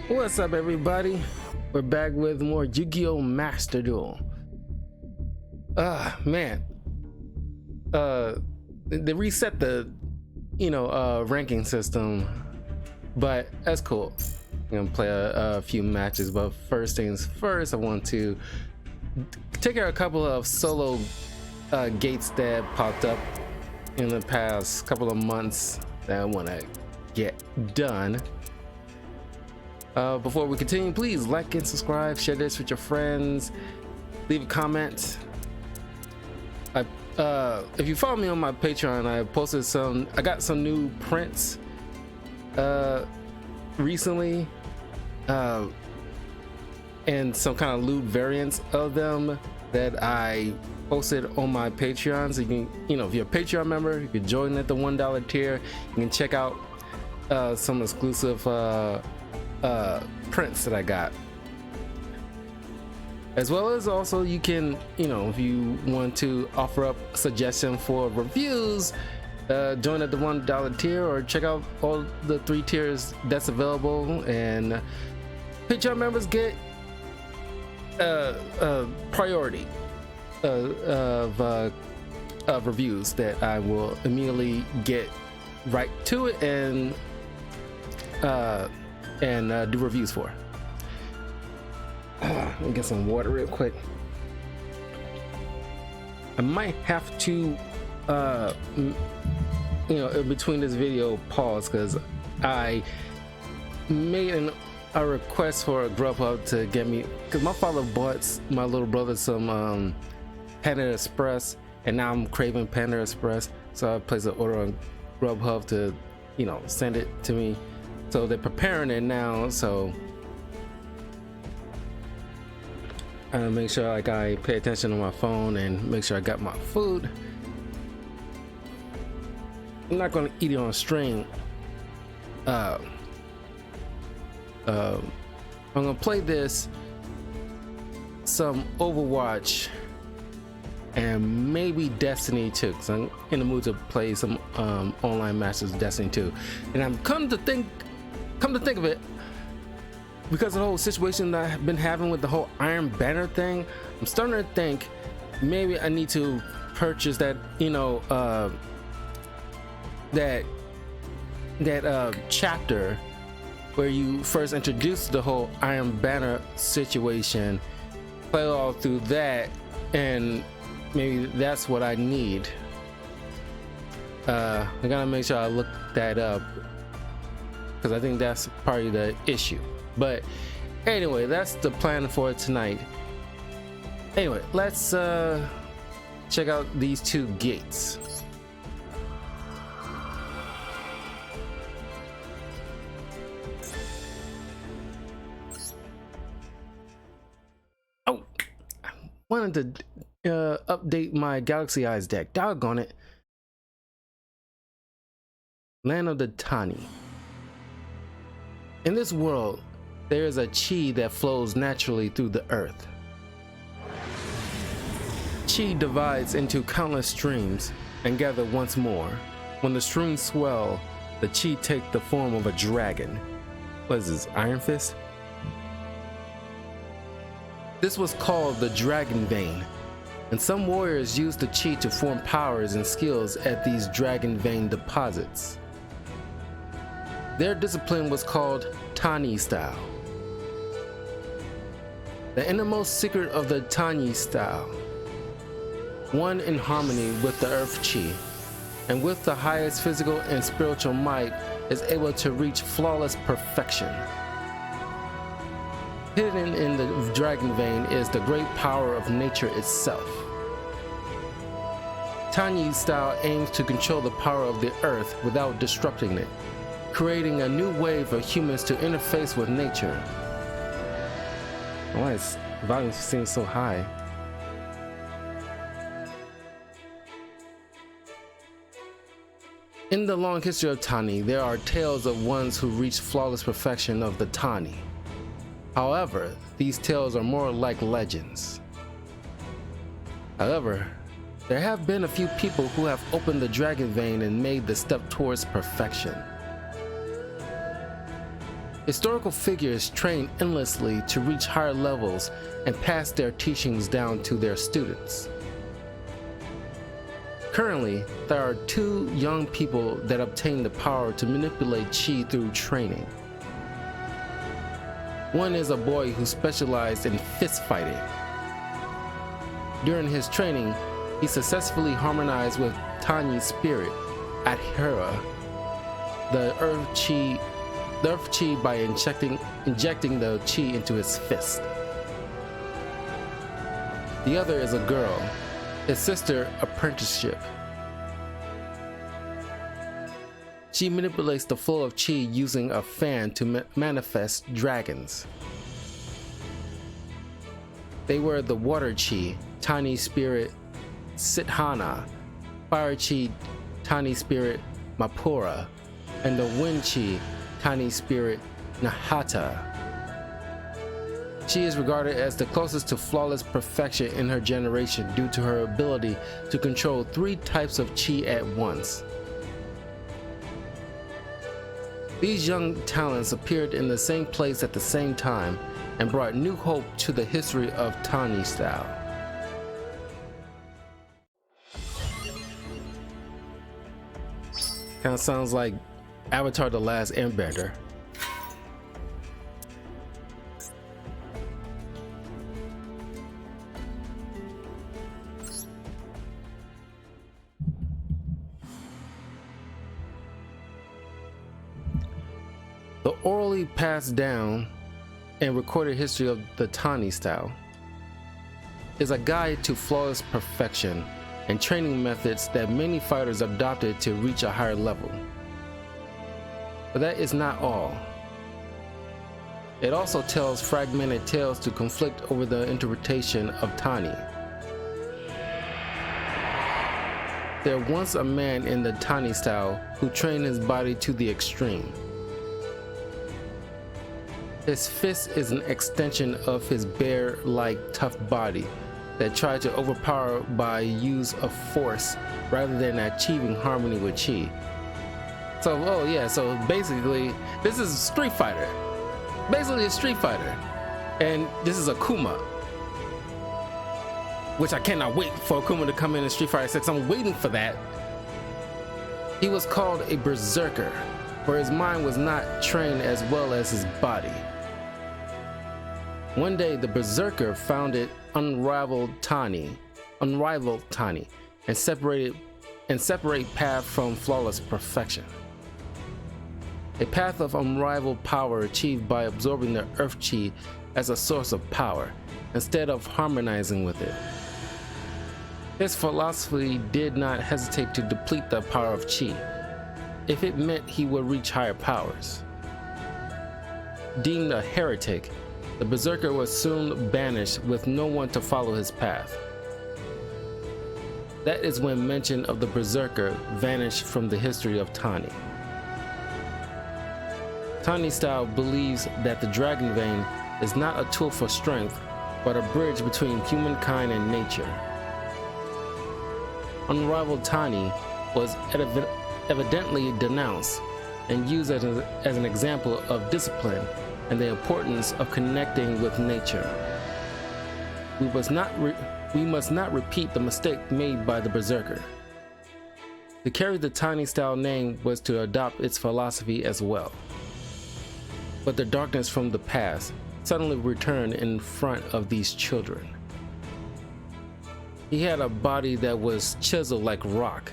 What's up, everybody? We're back with more Yu-Gi-Oh! Master Duel. Man. They reset the, ranking system, but that's cool. I'm gonna play a few matches, but first things first, I want to take care of a couple of solo gates that popped up in the past couple of months that I want to get done. Before we continue, please like and subscribe, share this with your friends, leave a comment. If you follow me on my Patreon, I got some new prints recently, and some kind of loot variants of them that I posted on my Patreon. So you can, if you're a Patreon member, you can join at the $1 tier. You can check out some exclusive prints that I got, as well as also you can, if you want to offer up a suggestion for reviews, join at the $1 tier or check out all the 3 tiers that's available. And Patreon members get priority of reviews that I will immediately get right to it and do reviews for. Let me get some water real quick. I might have to in between this video pause, because I made a request for a Grubhub to get me, because my father bought my little brother some Panda Express, and now I'm craving Panda Express, so I placed an order on Grubhub to send it to me. So they're preparing it now, so I gotta make sure I pay attention on my phone and make sure I got my food. I'm not gonna eat it on stream. I'm gonna play some Overwatch and maybe Destiny 2, because I'm in the mood to play some online matches of Destiny 2. And I'm come to think of it, because of the whole situation that I've been having with the whole Iron Banner thing, I'm starting to think maybe I need to purchase that, that chapter where you first introduce the whole Iron Banner situation, play all through that, and maybe that's what I need. I gotta make sure I look that up, because I think that's probably the issue. But anyway, that's the plan for tonight. Anyway, let's check out these 2 gates. Oh, I wanted to update my Galaxy Eyes deck. Doggone it. Land of the Tenyi. In this world, there is a chi that flows naturally through the earth. Chi divides into countless streams and gather once more. When the streams swell, the chi takes the form of a dragon. What is this, Iron Fist? This was called the Dragon Vein, and some warriors used the chi to form powers and skills at these Dragon Vein deposits. Their discipline was called Tenyi style. The innermost secret of the Tenyi style, one in harmony with the earth chi, and with the highest physical and spiritual might, is able to reach flawless perfection. Hidden in the Dragon Vein is the great power of nature itself. Tenyi style aims to control the power of the earth without disrupting it, creating a new wave of humans to interface with nature. Why is volume seems so high? In the long history of Tenyi, there are tales of ones who reached flawless perfection of the Tenyi. However, these tales are more like legends. However, there have been a few people who have opened the Dragon Vein and made the step towards perfection. Historical figures train endlessly to reach higher levels and pass their teachings down to their students. Currently, there are two young people that obtain the power to manipulate chi through training. One is a boy who specialized in fist fighting. During his training, he successfully harmonized with Tenyi's spirit, Adhira, the earth chi by injecting the chi into his fist. The other is a girl, his sister apprenticeship. She manipulates the flow of chi using a fan to manifest dragons. They were the water chi, Tiny spirit Sithana, fire chi, Tiny spirit Mapura, and the wind chi, Tiny spirit Nahata. She is regarded as the closest to flawless perfection in her generation due to her ability to control 3 types of chi at once. These young talents appeared in the same place at the same time and brought new hope to the history of Tenyi style. Kind of sounds like Avatar: The Last Airbender. The orally passed down and recorded history of the Tenyi style is a guide to flawless perfection and training methods that many fighters adopted to reach a higher level. But that is not all. It also tells fragmented tales to conflict over the interpretation of Tenyi. There once a man in the Tenyi style who trained his body to the extreme. His fist is an extension of his bear-like tough body that tried to overpower by use of force rather than achieving harmony with chi. So basically this is Street Fighter. Basically a Street Fighter. And this is Akuma, which I cannot wait for Akuma to come in Street Fighter 6. I'm waiting for that. He was called a berserker, for his mind was not trained as well as his body. One day, the berserker found it unrivaled Tenyi, and separate path from flawless perfection. A path of unrivaled power achieved by absorbing the earth chi as a source of power, instead of harmonizing with it. His philosophy did not hesitate to deplete the power of chi, if it meant he would reach higher powers. Deemed a heretic, the berserker was soon banished with no one to follow his path. That is when mention of the berserker vanished from the history of Tenyi. Tenyi style believes that the dragon vein is not a tool for strength, but a bridge between humankind and nature. Unrivaled Tenyi was evidently denounced and used as an example of discipline and the importance of connecting with nature. We must not repeat the mistake made by the berserker. To carry the Tenyi style name was to adopt its philosophy as well. But the darkness from the past suddenly returned in front of these children. He had a body that was chiseled like rock,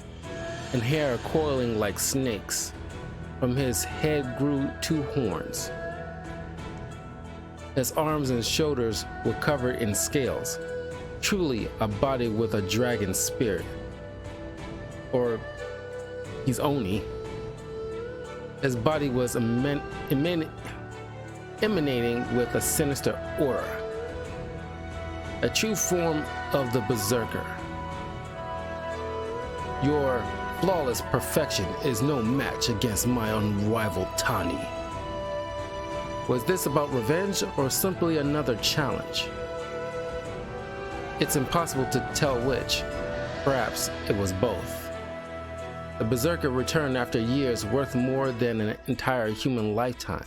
and hair coiling like snakes. From his head grew 2 horns. His arms and shoulders were covered in scales, truly a body with a dragon spirit. Or he's Oni. His body was emanating with a sinister aura, a true form of the berserker. Your flawless perfection is no match against my unrivaled Tenyi. Was this about revenge or simply another challenge? It's impossible to tell which. Perhaps it was both. The berserker returned after years worth more than an entire human lifetime.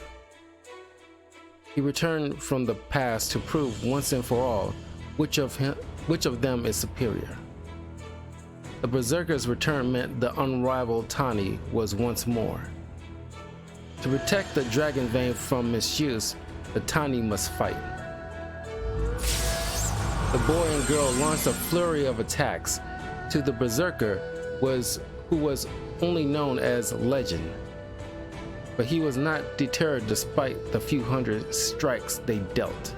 He returned from the past to prove once and for all which of them is superior. The Berserker's return meant the unrivaled Tenyi was once more. To protect the dragon vein from misuse, the Tenyi must fight. The boy and girl launched a flurry of attacks to the Berserker, who was only known as Legend. But he was not deterred despite the few hundred strikes they dealt.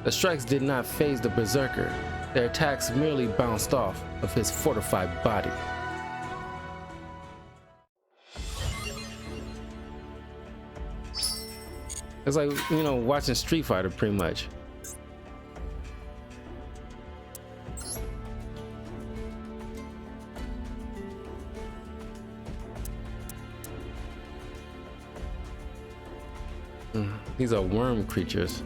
The strikes did not faze the Berserker. Their attacks merely bounced off of his fortified body. It's like, you know, watching Street Fighter pretty much. These are worm creatures.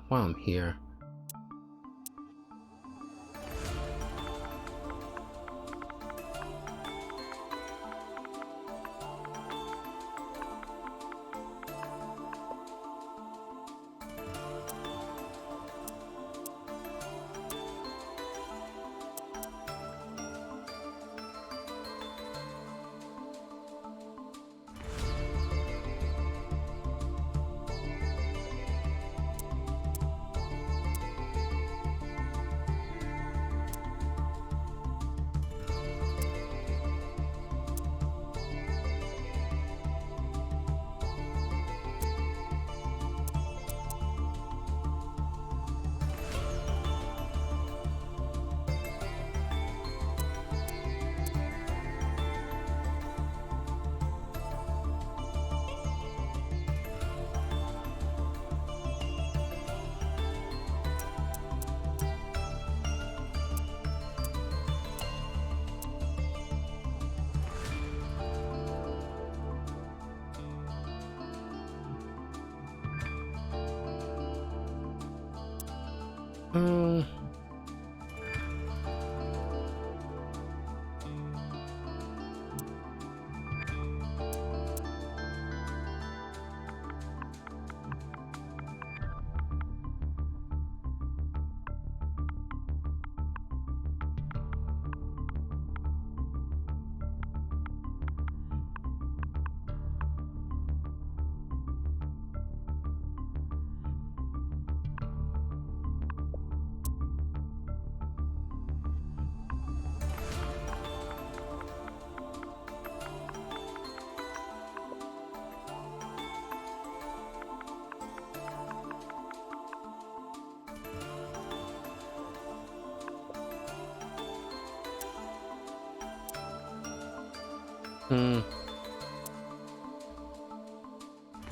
while I'm here.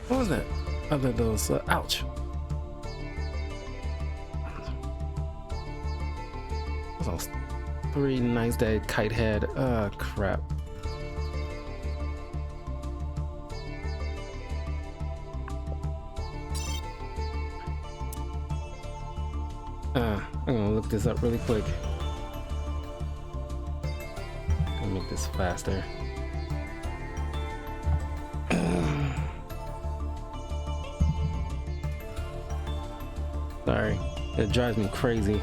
What was that? Other those, ouch. Those 3 nice that kite had. Crap. I'm gonna look this up really quick. Gonna make this faster. Sorry, it drives me crazy.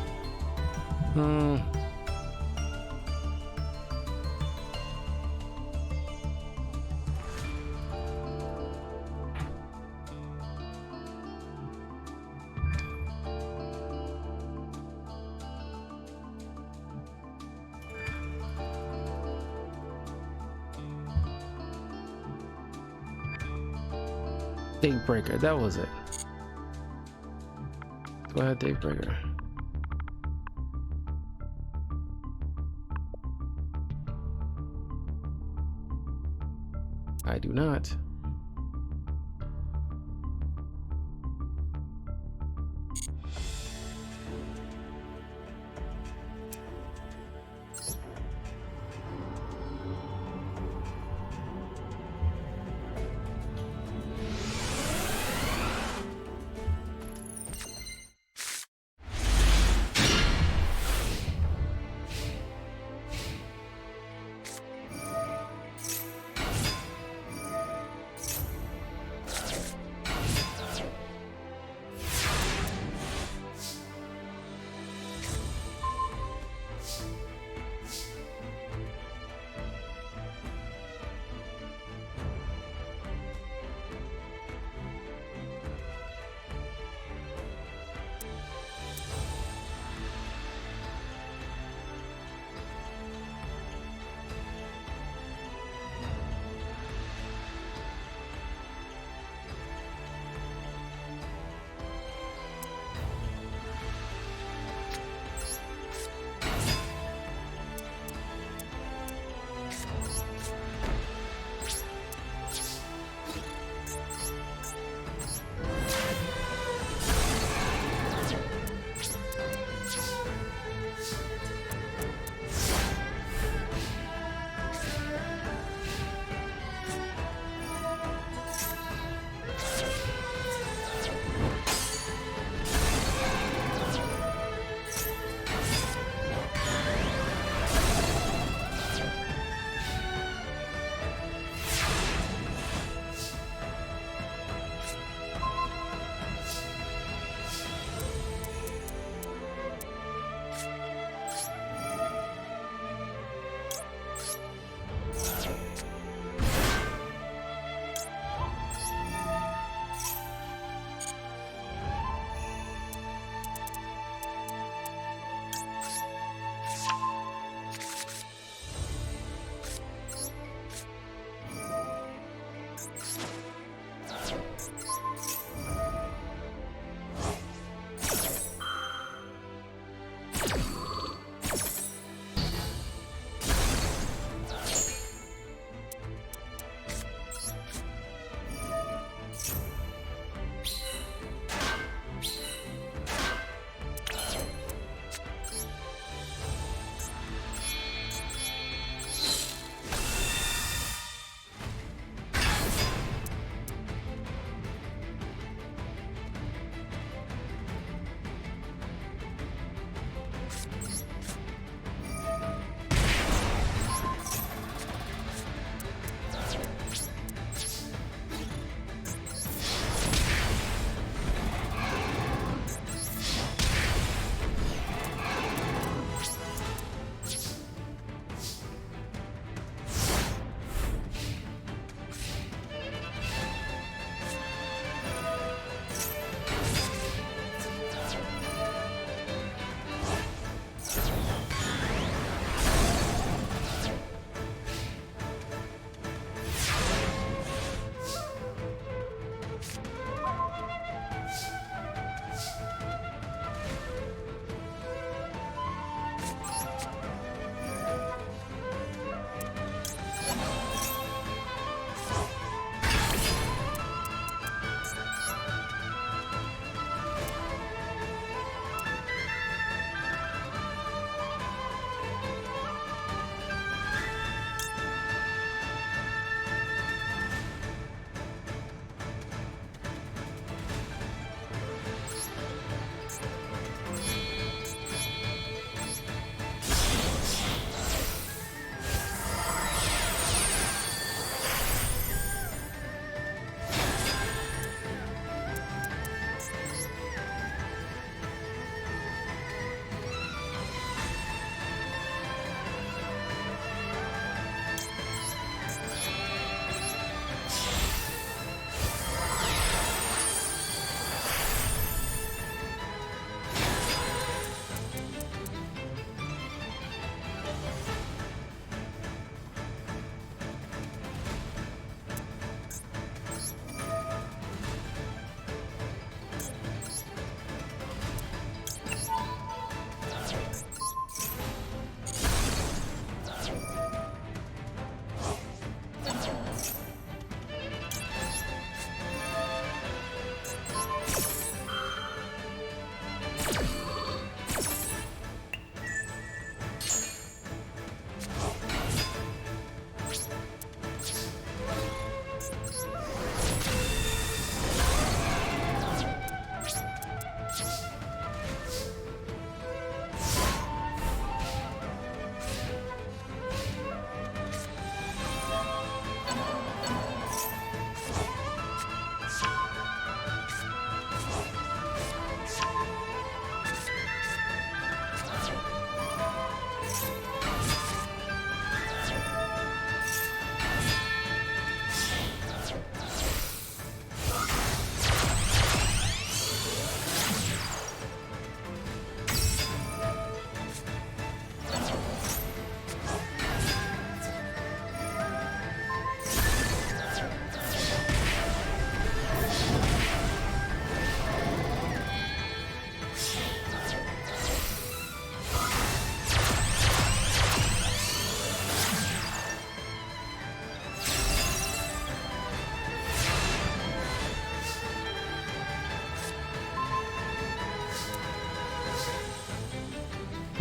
Daybreaker, that was it. Go ahead, Daybreaker. I do not.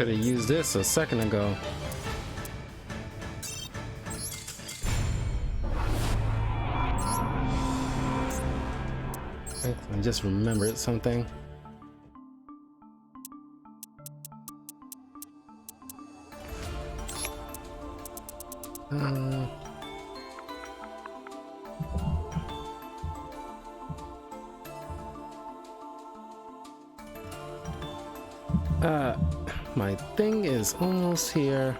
Could have used this a second ago. I just remembered something. My thing is almost here.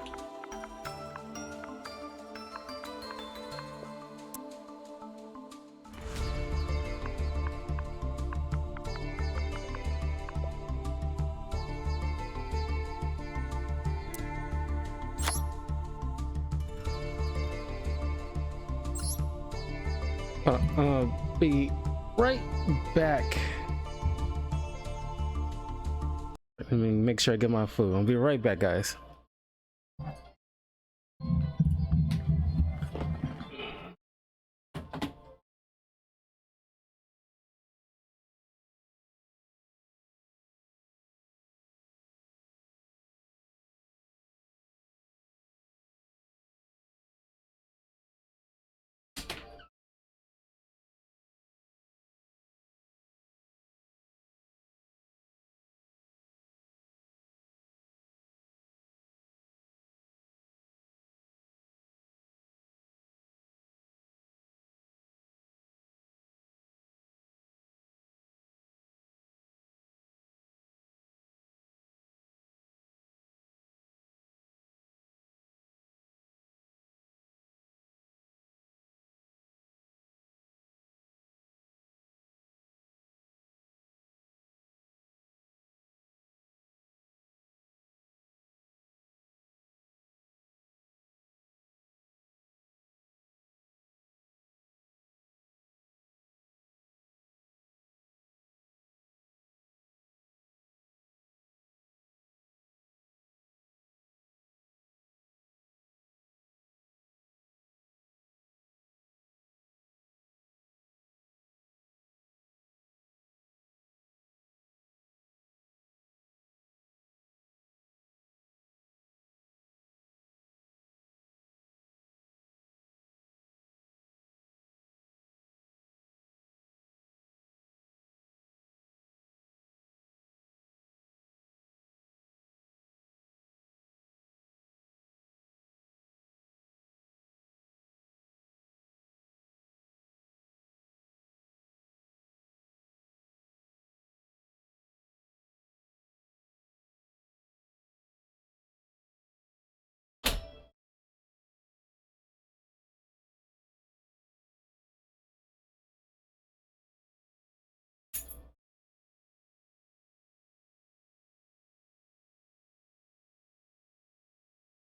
Be right back. Let me make sure I get my food. I'll be right back, guys.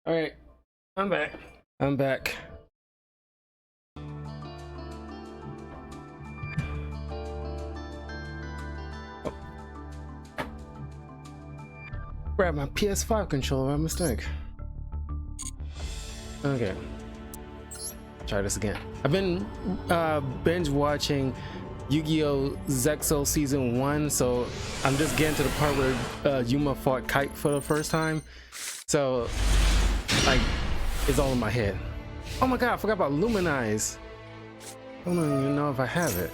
All right, I'm back. I'm back. Oh. Grab my PS5 controller by mistake. Okay. Try this again. I've been binge watching Yu-Gi-Oh! Zexo Season 1, so I'm just getting to the part where Yuma fought Kite for the first time. So, like, it's all in my head. Oh my god, I forgot about Luminize. I don't even know if I have it.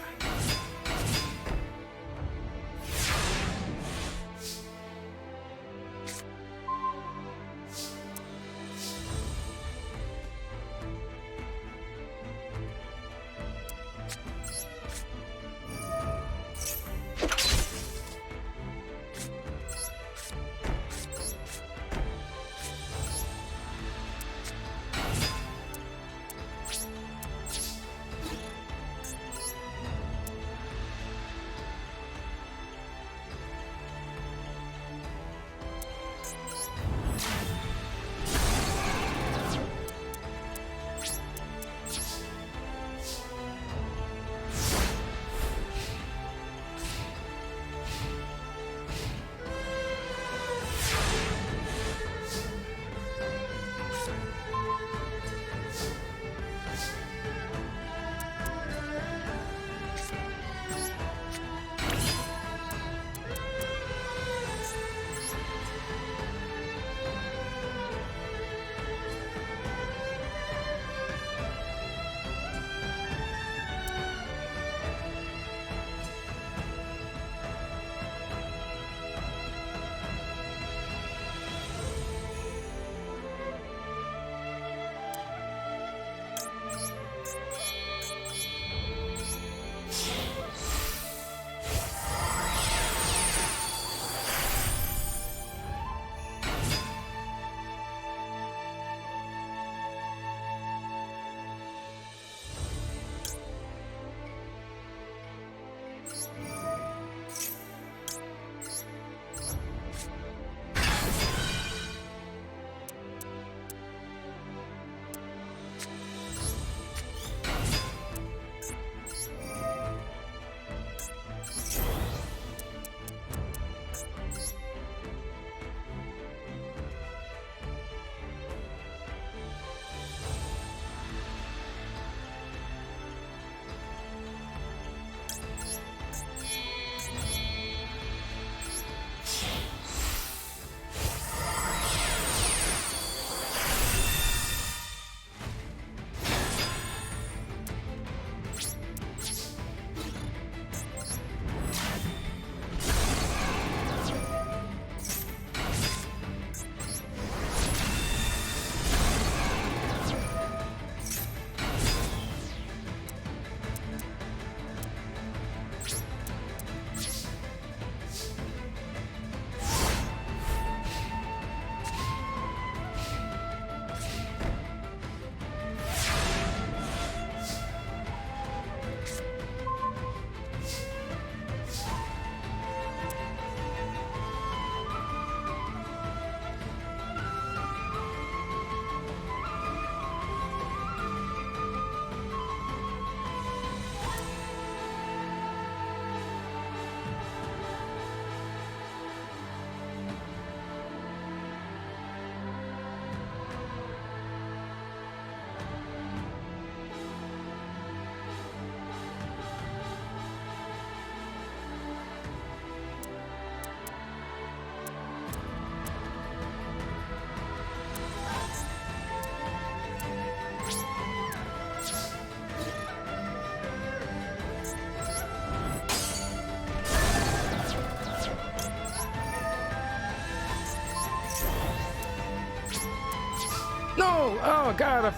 my god,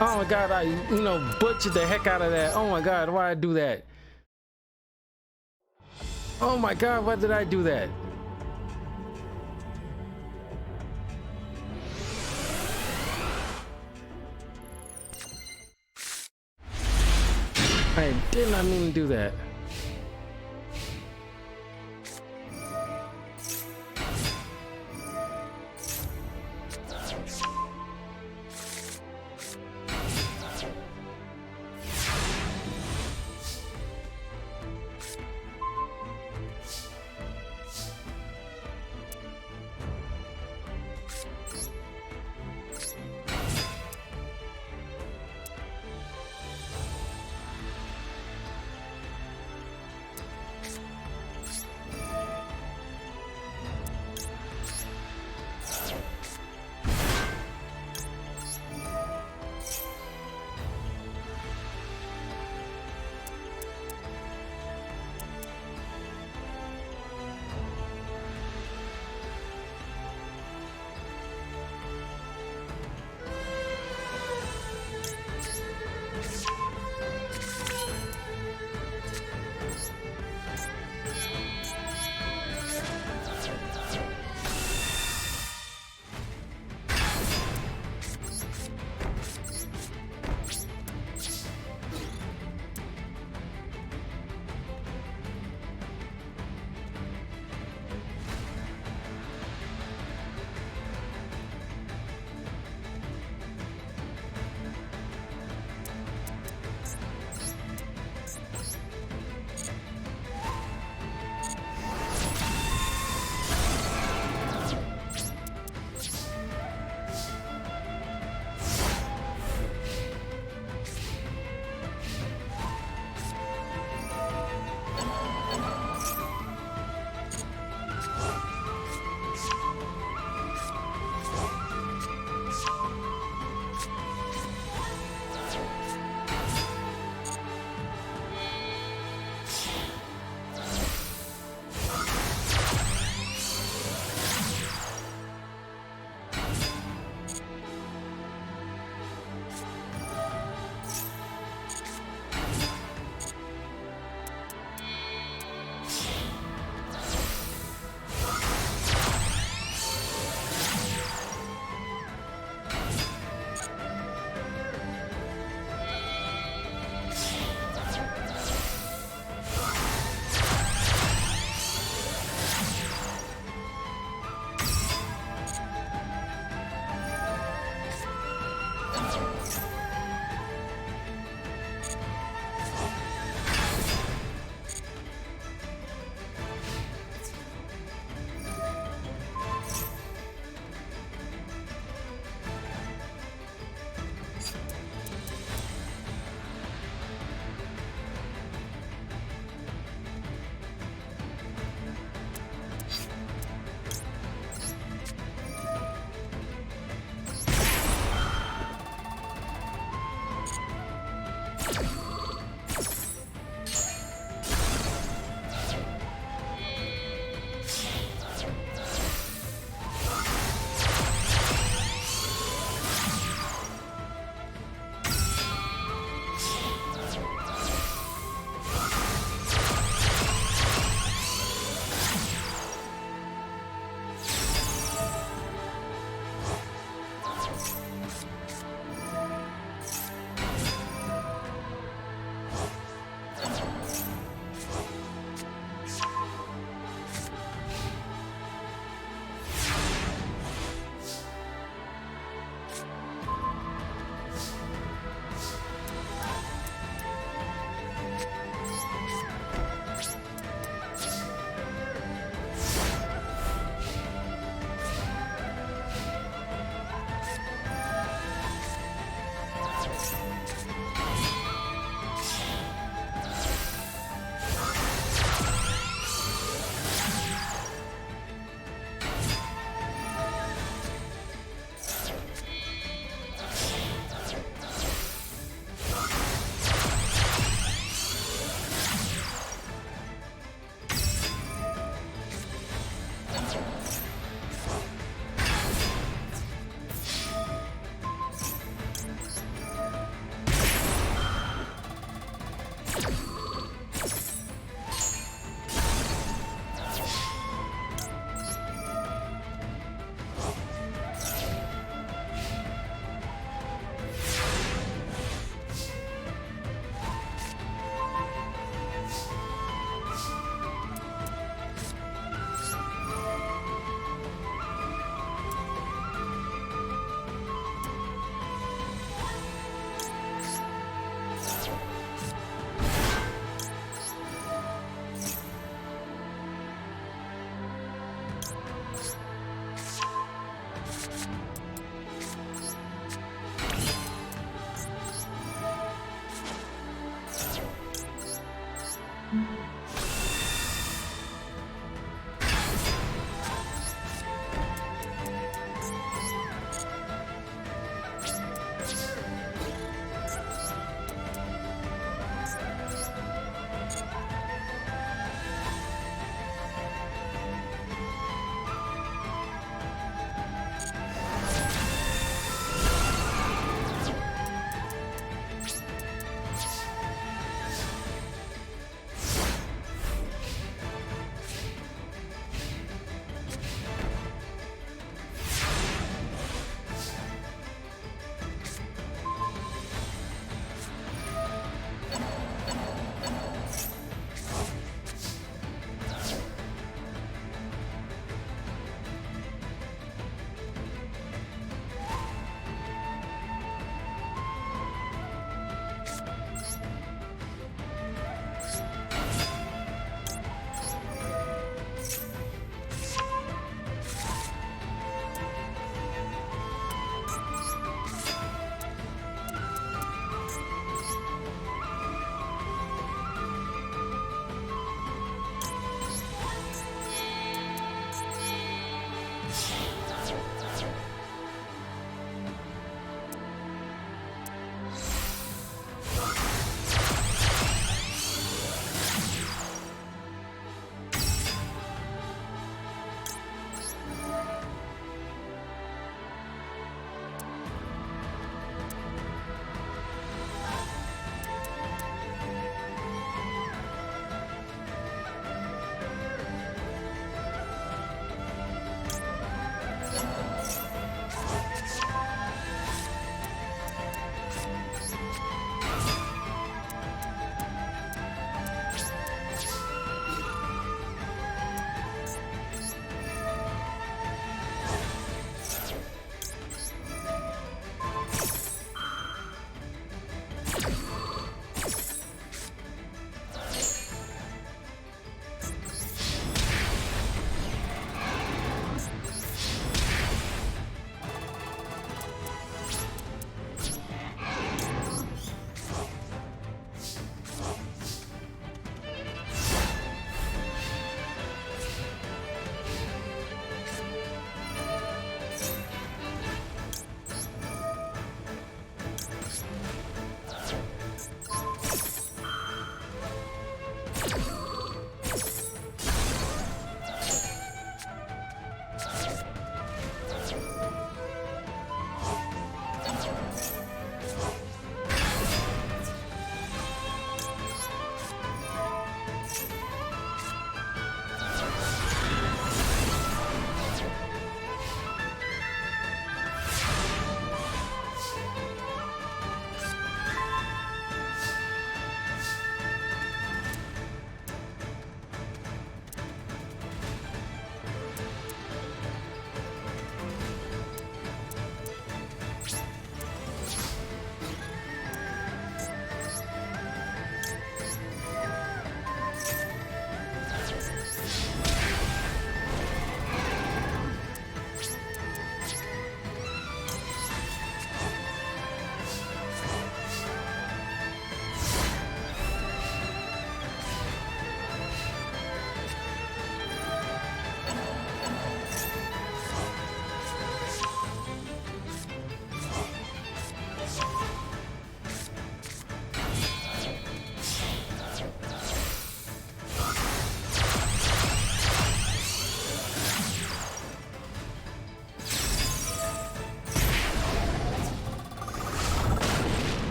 oh my god, I butchered the heck out of that. Oh my god, why did I do that? Oh my god, why did I do that? I did not mean to do that.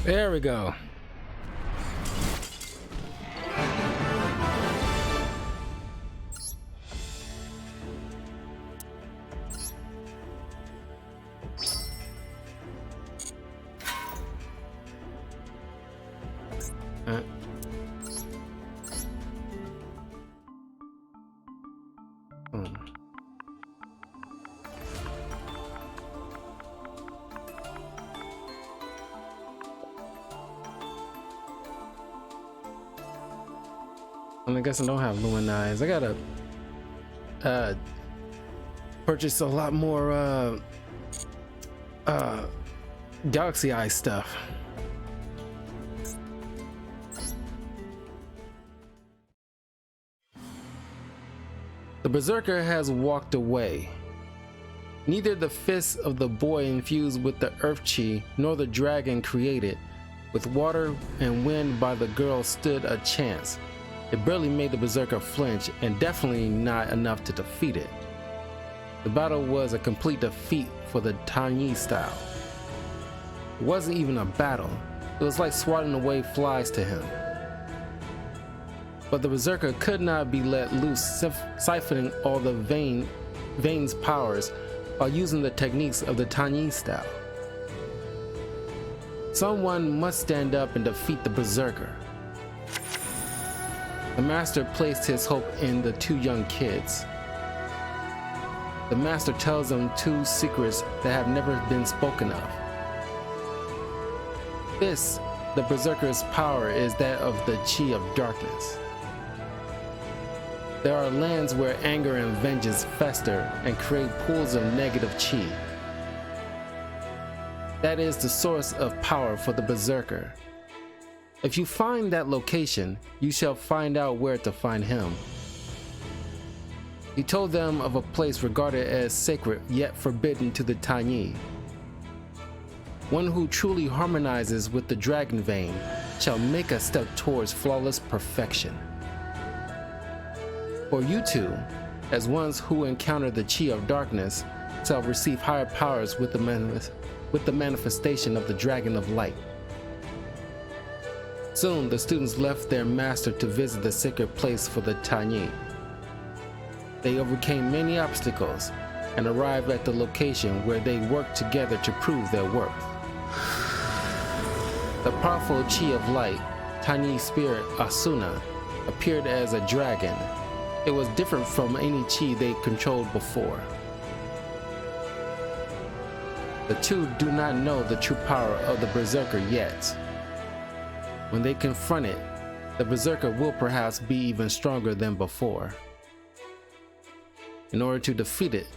There we go. I guess I don't have Luminize. I gotta purchase a lot more Galaxy Eye stuff. The Berserker has walked away. Neither the fists of the boy infused with the Earth Chi nor the dragon created with water and wind by the girl stood a chance. It barely made the Berserker flinch, and definitely not enough to defeat it. The battle was a complete defeat for the Tenyi style. It wasn't even a battle. It was like swatting away flies to him. But the Berserker could not be let loose, siphoning all the Vane's powers while using the techniques of the Tenyi style. Someone must stand up and defeat the Berserker. The master placed his hope in the two young kids. The master tells them two secrets that have never been spoken of. This, the Berserker's power, is that of the Chi of darkness. There are lands where anger and vengeance fester and create pools of negative Chi. That is the source of power for the Berserker. If you find that location, you shall find out where to find him. He told them of a place regarded as sacred yet forbidden to the Tenyi. One who truly harmonizes with the dragon vein shall make a step towards flawless perfection. For you two, as ones who encounter the Chi of darkness, shall receive higher powers with the manifestation of the dragon of light. Soon, the students left their master to visit the sacred place for the Tenyi. They overcame many obstacles and arrived at the location where they worked together to prove their worth. The powerful Chi of light, Tenyi spirit Asuna, appeared as a dragon. It was different from any Chi they controlled before. The two do not know the true power of the Berserker yet. When they confront it, the Berserker will perhaps be even stronger than before. In order to defeat it,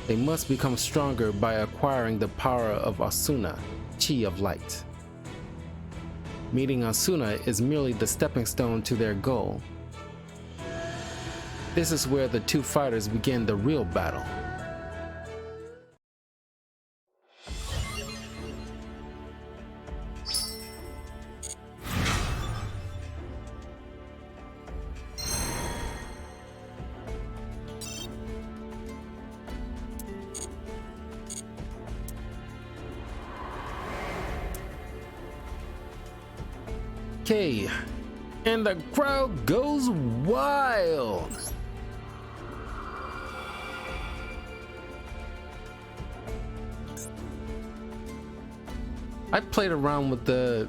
they must become stronger by acquiring the power of Asuna, Chi of light. Meeting Asuna is merely the stepping stone to their goal. This is where the two fighters begin the real battle. Okay, and the crowd goes wild. I played around with the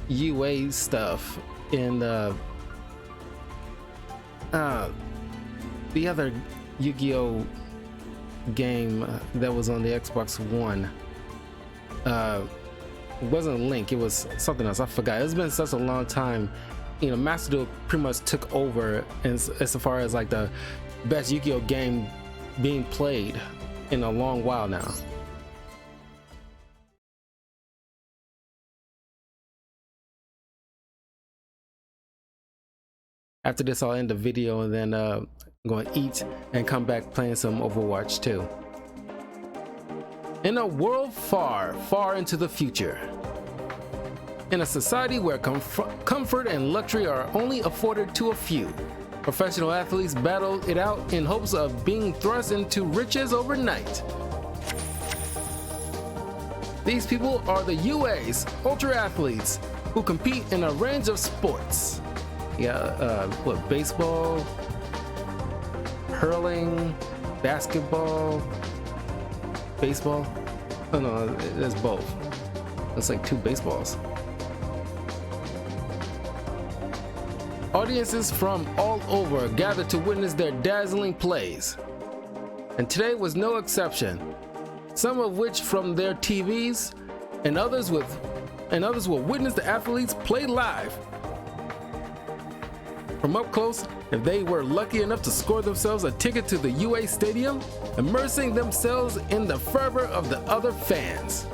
UA stuff in the other Yu-Gi-Oh game that was on the Xbox One. It wasn't Link, it was something else. I forgot. It's been such a long time. You know, Master Duel pretty much took over as far as like the best Yu-Gi-Oh game being played in a long while now. After this, I'll end the video and then I'm going to eat and come back playing some Overwatch 2. In a world far, far into the future, in a society where comfort and luxury are only afforded to a few, professional athletes battle it out in hopes of being thrust into riches overnight. These people are the UA's ultra athletes who compete in a range of sports. Yeah, what, baseball, hurling, basketball, baseball? Oh no, that's both. It's like 2 baseballs. Audiences from all over gathered to witness their dazzling plays. And today was no exception. Some of which from their TVs, and others will witness the athletes play live. From up close, if they were lucky enough to score themselves a ticket to the UA Stadium, immersing themselves in the fervor of the other fans.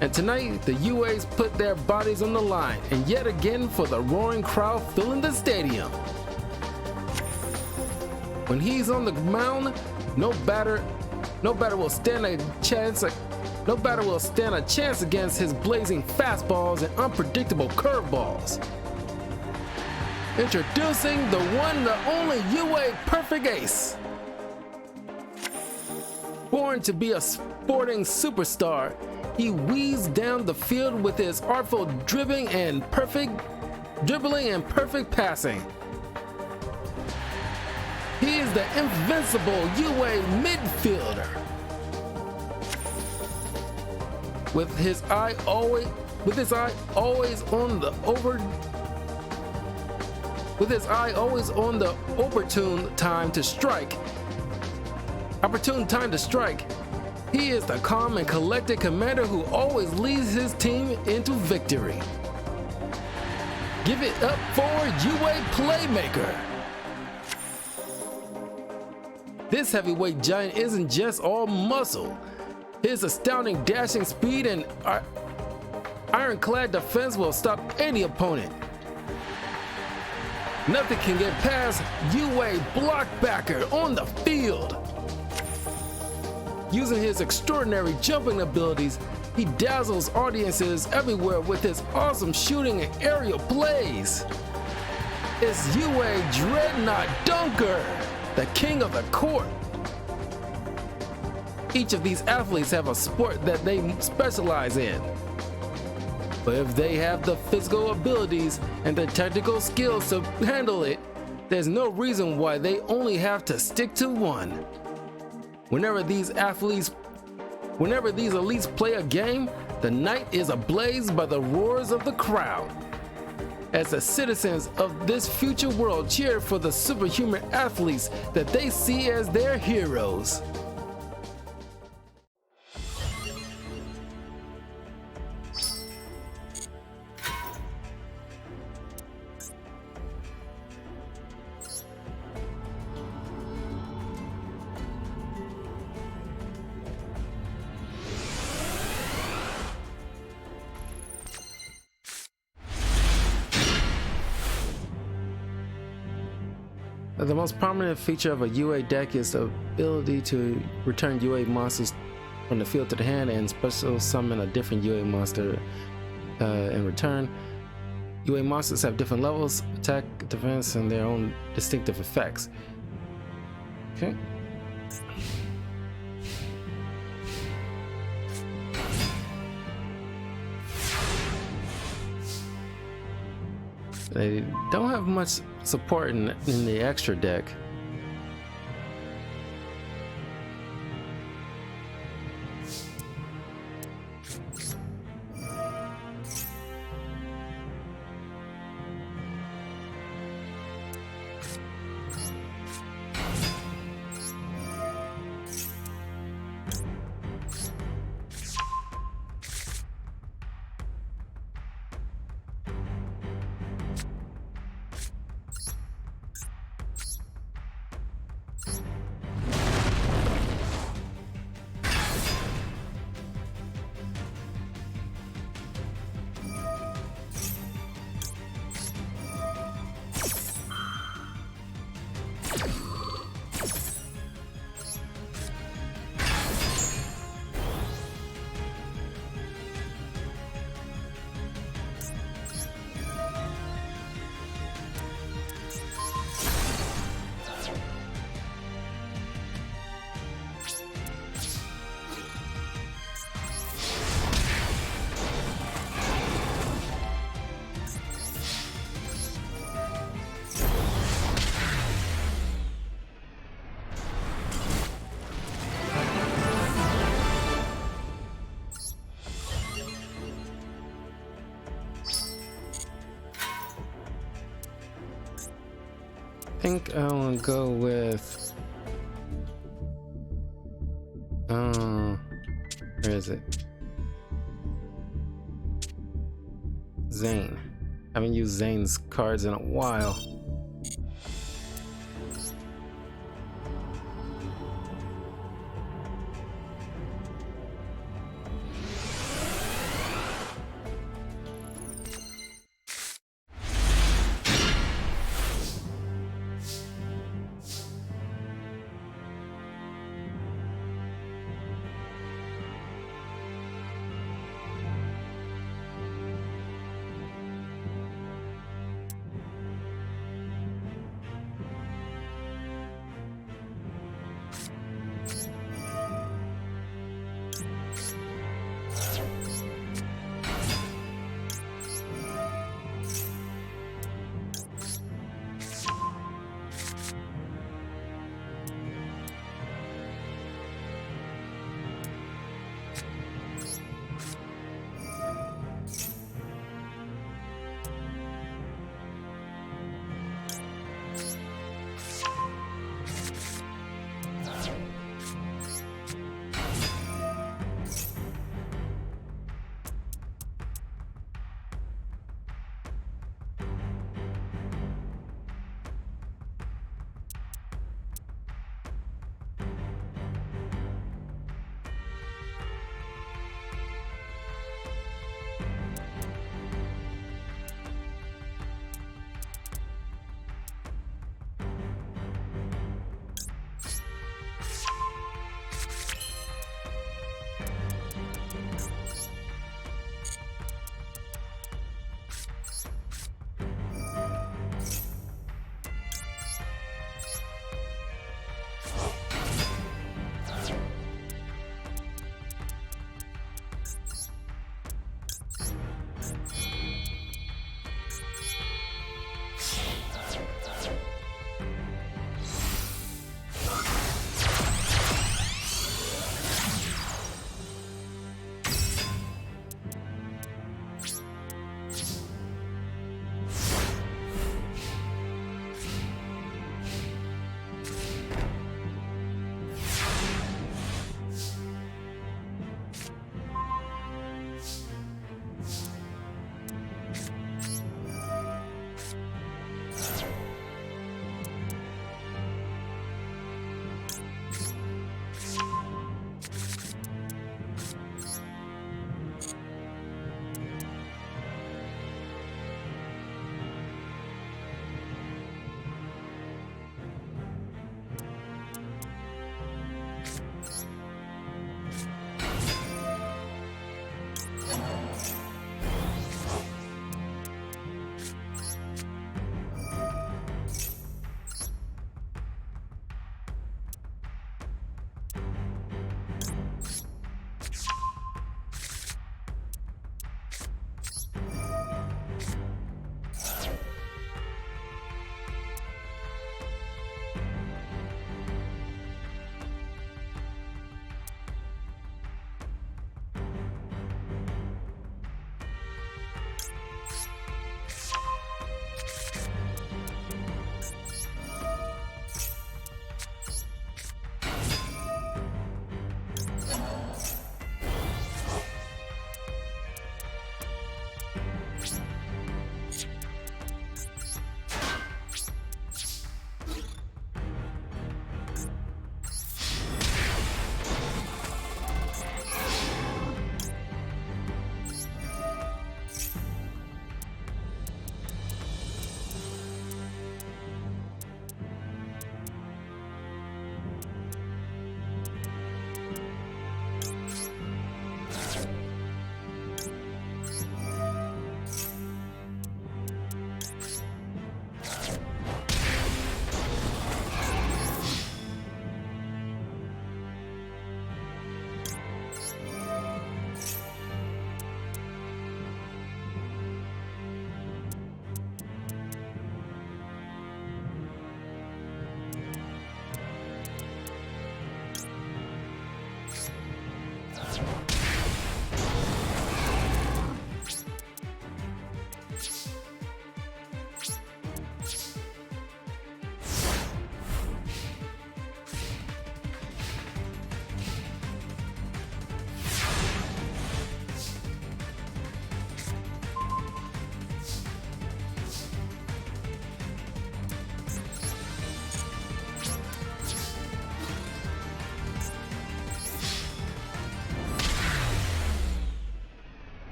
And tonight, the UAs put their bodies on the line, and yet again for the roaring crowd filling the stadium. When he's on the mound, no batter will stand a chance against his blazing fastballs and unpredictable curveballs. Introducing the one, the only UA perfect ace. Born to be a sporting superstar, he weaves down the field with his artful dribbling and perfect passing. He is the invincible UA midfielder. With his eye always on the opportune time to strike, he is the calm and collected commander who always leads his team into victory. Give it up for UA Playmaker. This heavyweight giant isn't just all muscle. His astounding dashing speed and ironclad defense will stop any opponent. Nothing can get past UA blockbacker on the field. Using his extraordinary jumping abilities, he dazzles audiences everywhere with his awesome shooting and aerial plays. It's UA Dreadnought Dunker, the king of the court. Each of these athletes have a sport that they specialize in. But if they have the physical abilities and the technical skills to handle it, there's no reason why they only have to stick to one. Whenever these elites play a game, the night is ablaze by the roars of the crowd. As the citizens of this future world cheer for the superhuman athletes that they see as their heroes. The most prominent feature of a UA deck is the ability to return UA monsters from the field to the hand and special summon a different UA monster in return. UA monsters have different levels, attack, defense, and their own distinctive effects. Okay. They don't have much support in the extra deck. think I want to go with where is it? Zane. I haven't used Zane's cards in a while.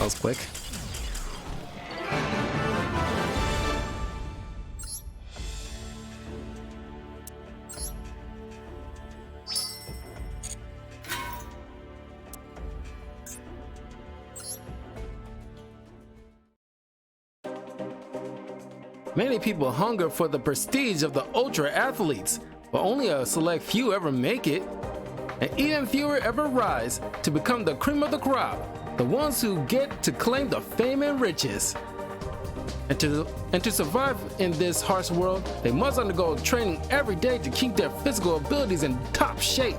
That was quick. Many people hunger for the prestige of the ultra athletes, but only a select few ever make it, and even fewer ever rise to become the cream of the crop, the ones who get to claim the fame and riches. And to survive in this harsh world, they must undergo training every day to keep their physical abilities in top shape.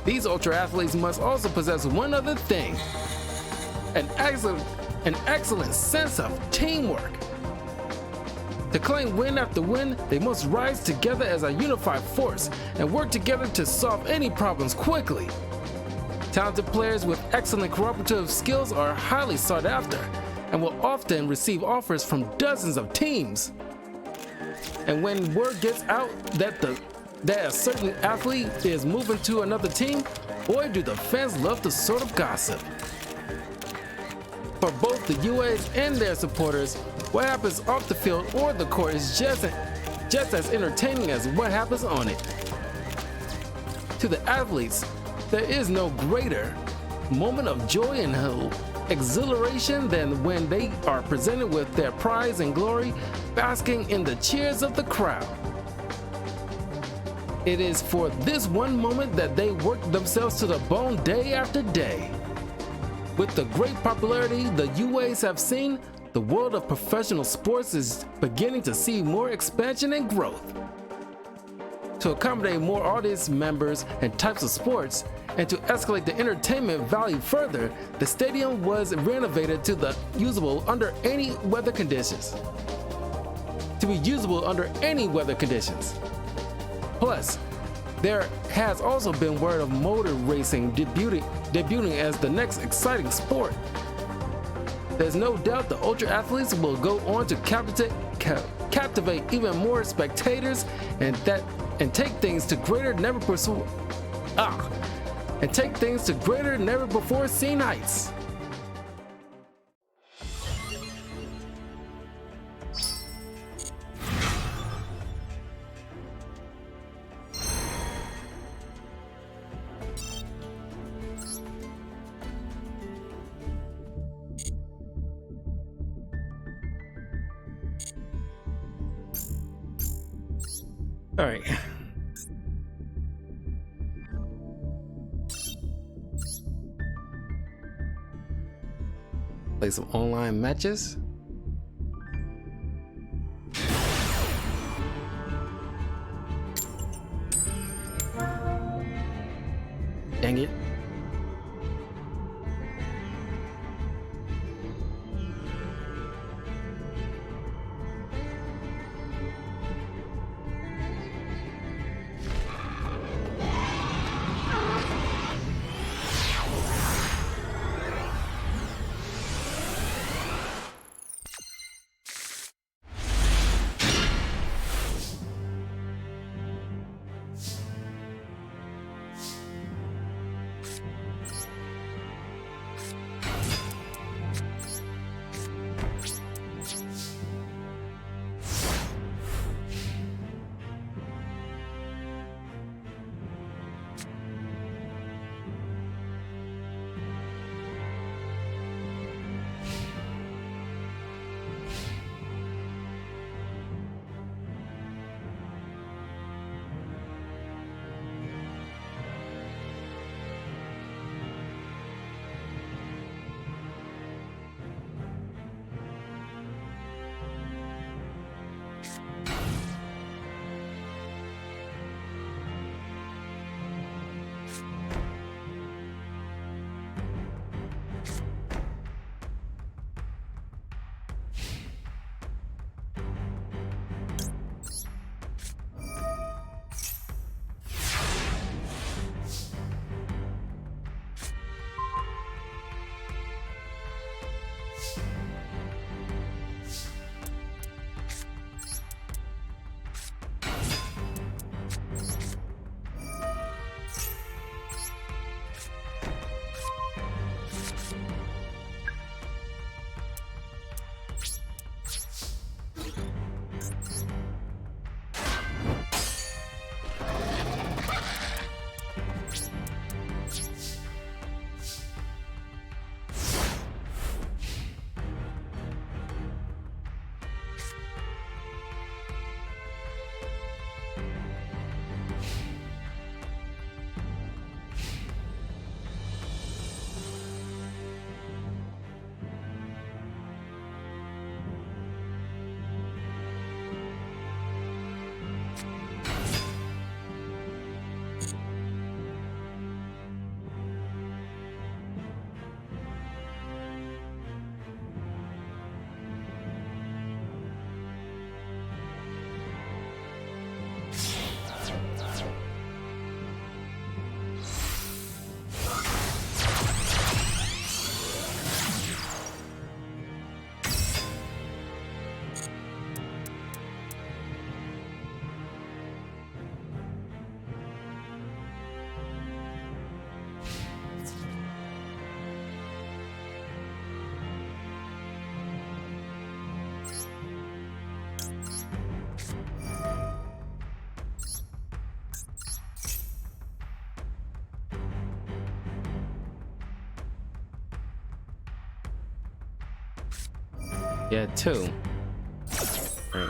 These ultra athletes must also possess one other thing: an excellent sense of teamwork. To claim win after win, they must rise together as a unified force and work together to solve any problems quickly. Talented players with excellent cooperative skills are highly sought after and will often receive offers from dozens of teams. And when word gets out that a certain athlete is moving to another team, boy do the fans love the sort of gossip. For both the UAs and their supporters, what happens off the field or the court is just as entertaining as what happens on it. To the athletes, there is no greater moment of joy and exhilaration than when they are presented with their prize and glory, basking in the cheers of the crowd. It is for this one moment that they work themselves to the bone day after day. With the great popularity the UAs have seen, the world of professional sports is beginning to see more expansion and growth. To accommodate more audience members and types of sports, and to escalate the entertainment value further, the stadium was renovated to be usable under any weather conditions. Plus, there has also been word of motor racing debuting as the next exciting sport. There's no doubt the ultra athletes will go on to captivate even more spectators and take things to greater never before seen heights. All right. Play some online matches. Dang it. Yeah, 2. Right.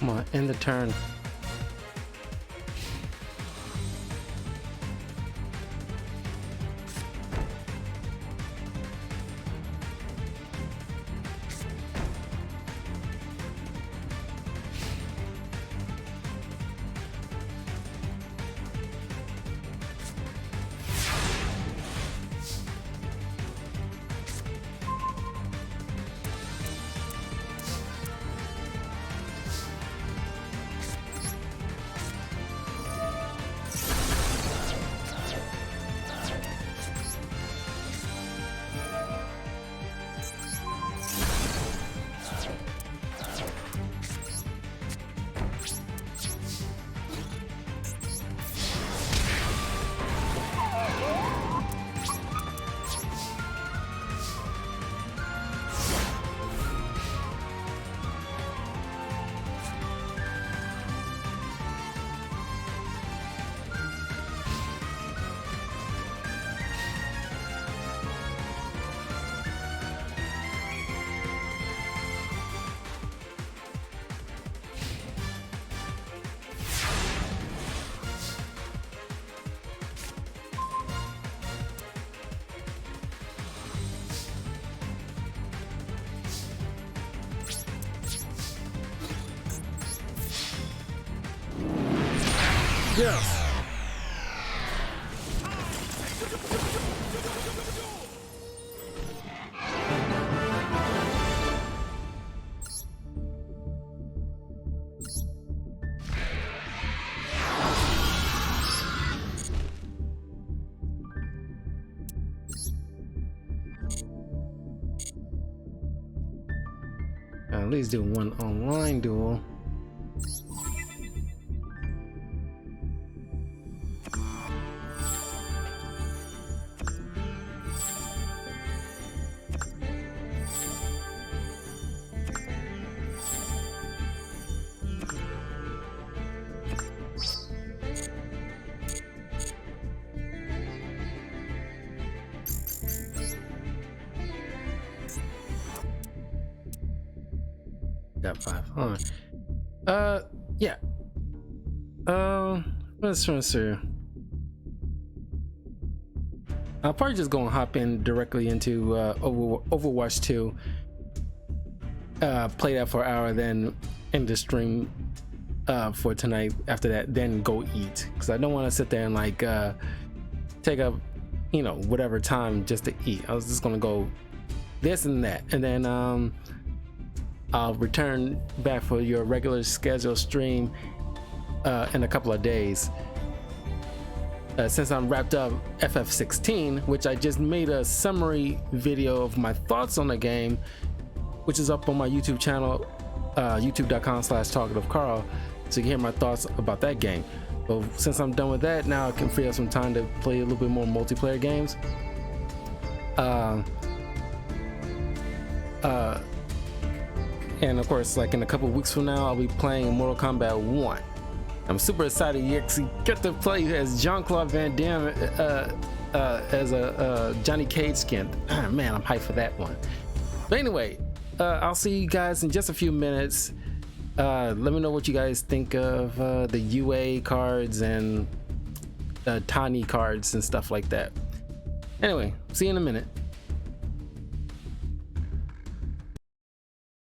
Come on, end the turn. Yes. At least do one online duel. Got 5. Hold on. Yeah. Let's see. I'll probably just go and hop in directly into Overwatch 2. Play that for an hour, then end the stream for tonight. After that, then go eat, because I don't want to sit there and like take up, you know, whatever time just to eat. I was just gonna go this and that, and then I'll return back for your regular scheduled stream in a couple of days. Since I'm wrapped up FF16, which I just made a summary video of my thoughts on the game, which is up on my YouTube channel, youtube.com/talkativecarl, so you can hear my thoughts about that game. But since I'm done with that, now I can free up some time to play a little bit more multiplayer games. And of course, like in a couple weeks from now, I'll be playing Mortal Kombat 1. I'm super excited. You actually get to play as Jean-Claude Van Damme as a Johnny Cage skin. Man, I'm hyped for that one. But anyway, I'll see you guys in just a few minutes. Let me know what you guys think of the UA cards and Tenyi cards and stuff like that. Anyway, see you in a minute.